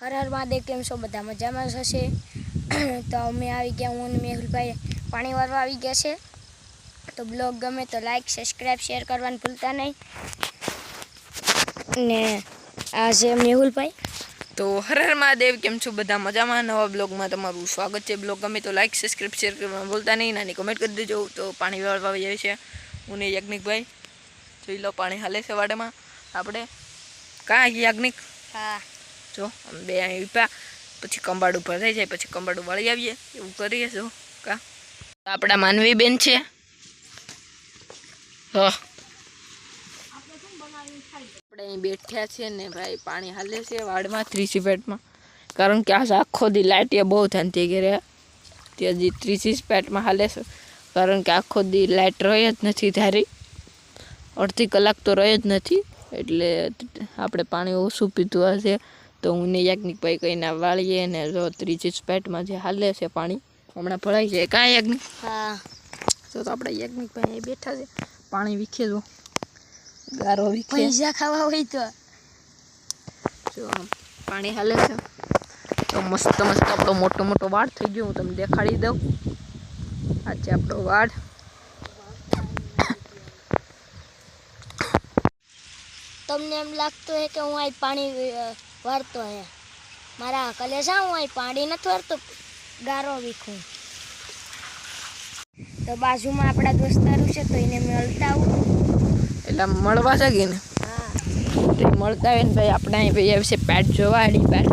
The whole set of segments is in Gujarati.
હર હર મહાદેવ, કેમ છો બધા? મજામાં જ હશે. તો અમે આવી ગયા, હું અને મેહુલભાઈ પાણી વાળવા આવી ગયા છે. તો બ્લોગ ગમે તો લાઈક, સબસ્ક્રાઈબ, શેર કરવાનું ભૂલતા નહીં. ને આ છે મેહુલભાઈ. તો હર હર મહાદેવ, કેમ છો બધા? મજામાં? નવા બ્લોગમાં તમારું સ્વાગત છે. બ્લોગ ગમે તો લાઈક, સબસ્ક્રાઈબ, શેર કરવાનું ભૂલતા નહીં. નાની કોમેન્ટ કરી દેજો. તો પાણી વાળવા આવી જાય છે હું ને યાજ્ઞિકભાઈ. જોઈ લો, પાણી હાલે છે વાડામાં. આપણે કાં યાજ્ઞિક? હા, જો બે અહીં વીપા, પછી કંબાડ ઉપર થઈ જાય, પછી કંબાડું વાળી આવીએ, એવું કરીએ. જો કાં આપણા માનવી બેન છે. હા, આપણે અહીં બેઠ્યા છીએ ને ભાઈ, પાણી હાલે છે વાડમાં 30 પેટમાં. કારણ કે આ આખો દી લાઇટ એ બહુ થાનતી ગયા ત્યાં હજી 30 પેટમાં હાલે છે. કારણ કે આખો દી લાઇટ રહે જ નથી ધારી, અડધી કલાક તો રહે જ નથી. એટલે આપણે પાણી ઓછું પીધું હશે. તો હું ને યાજ્ઞિકભાઈ કહીને વાળીએ ને જો 30 પેટમાં જે હાલે છે પાણી હમણાં ભરાઈ જાય. કાં યાજ્ઞિક? હા. તો આપણે યાજ્ઞિકભાઈ બેઠા છે, પાણી વીખે જો ગારો વીખે. પૈસા ખાવા હોય તો જો આમ પાણી હાલે છે. તો મસ્ત મસ્ત આપણો મોટો મોટો વાડ થઈ ગયો. હું તમને દેખાડી દઉં. આ છે આપણો વાડ. તમને એમ લાગતું હે કે હું અહીં પાણી વાળતો હે. મારા કલેજા હું અહીં પાણી નથી વાળતો, ગારો વીખું. તો બાજુમાં આપણા દોસ્તારું છે, તો એને મળતા આવું. એટલે મળવા છે ને? હા, તો મળતા આવે ને ભાઈ. આપણે અહીં ભાઈ આવશે પેટ જોવા. એની પેટ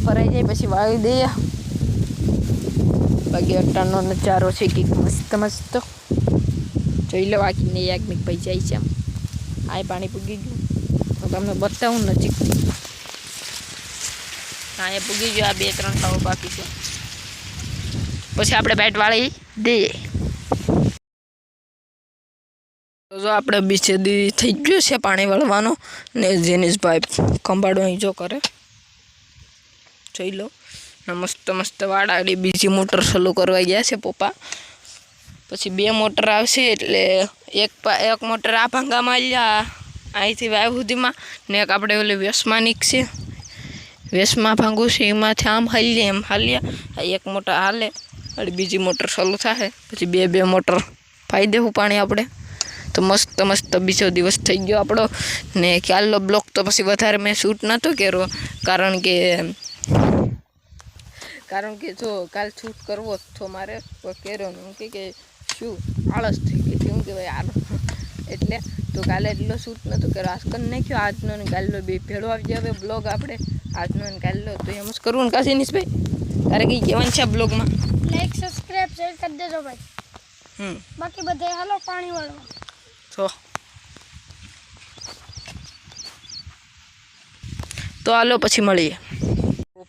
ફરાઈ જાય પછી વાળી દઈએ. બાકી અટ્ટાનો નજારો છે કે મસ્ત મસ્ત જોઈ લો. વાંકીને યાજ્ઞિકભાઈ જાય છે. આમ આ પાણી પૂગી ગયું. તો તમને બતાવું નજીકથી. અહીંયા પૂગી ગયો. આ 2-3 થાવ બાકી છે. પછી આપણે બેટ વાળી દઈએ. તો જો આપણે બીજે દી થઈ ગયો છે પાણી વાળવાનો. ને જેનિશભાઈ ખંભાળો અહીં જો કરે, જોઈ લો. મસ્ત મસ્ત વાડાડી બીજી મોટર ચાલુ કરવા ગયા છે પપ્પા. પછી 2 મોટર આવશે. એટલે એક મોટર આ ભાંગામાં આવ્યા અહીંથી વાવ સુધીમાં, ને એક આપણે ઓલી વેસમાં નીકળશે. વેસમાં ભાંગું છે એમાંથી આમ હાલીએ એમ હાલ્યા. એક મોટર હાલે અને બીજી મોટર ચાલુ થાય. પછી 2 મોટર પાઈ દેવું પાણી આપણે. તો મસ્ત મસ્ત બીજો દિવસ થઈ ગયો આપણો. ને ખ્યાલનો બ્લોક તો પછી વધારે મેં શૂટ નહોતો કર્યો. કારણ કે જો કાલ શૂટ કરવો તો મારે કર્યો ને હું કે શું આળસ થઈ ગઈ હતી. હું કહેવાય આળસ એટલે તો કાલે એટલો શૂટ નહોતો કર્યો. આજ કરી નાખ્યો. આજનો ને કાલનો 2 ભેળો આવી જાય બ્લોગ આપણે. આજનો ને કાલનો તો એમ જ કરવું ને. કાશી નિશભાઈ તારે કંઈ કહેવાનું છે બ્લોગમાં? લાઈક, સબસ્ક્રાઈબ, શેર કરી દેજો ભાઈ. બાકી બધે હાલો પાણી વાળવા. તો હાલો પછી મળીએ.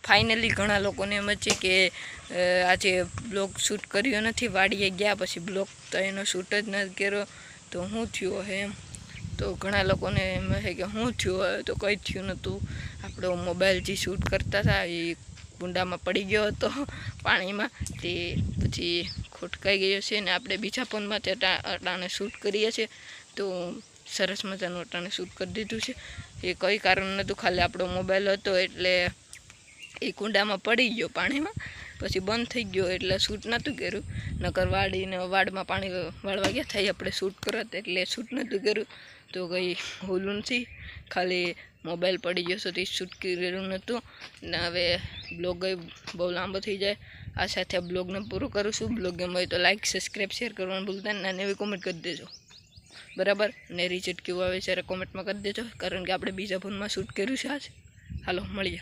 ફાઇનલી ઘણા લોકોને એમ જ છે કે આજે બ્લોગ શૂટ કર્યો નથી. વાડીએ ગયા પછી બ્લોગ તો એનો શૂટ જ નથી કર્યો. તો શું થયું હે એમ. તો ઘણા લોકોને એમ છે કે શું થયું હોય. તો કંઈ થયું નહોતું. આપણો મોબાઈલ જે શૂટ કરતા હતા એ કુંડામાં પડી ગયો હતો પાણીમાં. તે પછી ખોટકાઈ ગયો છે. ને આપણે બીજા ફોનમાં અટાણે શૂટ કરીએ છીએ. તો સરસ મજાનું અટાણે શૂટ કરી દીધું છે. એ કંઈ કારણ નહોતું, ખાલી આપણો મોબાઈલ હતો એટલે એ કુંડામાં પડી ગયો પાણીમાં. પછી બંધ થઈ ગયો એટલે શૂટ નહોતું કર્યું. નકર વાડમાં પાણી વાળવા ગયા થાય આપણે શૂટ કરત એટલે શૂટ નહોતું કર્યું. તો કંઈ હોલું નથી, ખાલી મોબાઈલ પડી ગયો છે તો શૂટ કર્યું નહોતું. ને હવે બ્લોગ બહુ લાંબો થઈ જાય. આ સાથે બ્લોગને પૂરું કરું છું. બ્લોગ ગમે હોય તો લાઈક, સબસ્ક્રાઈબ, શેર કરવાનું ભૂલતા નહીં. અને એવી કોમેન્ટ કરી દેજો બરાબર. ને રિઝલ્ટ કેવું આવે ત્યારે કોમેન્ટમાં કરી દેજો. કારણ કે આપણે બીજા ફોનમાં શૂટ કર્યું છે આજ. હાલો મળીએ.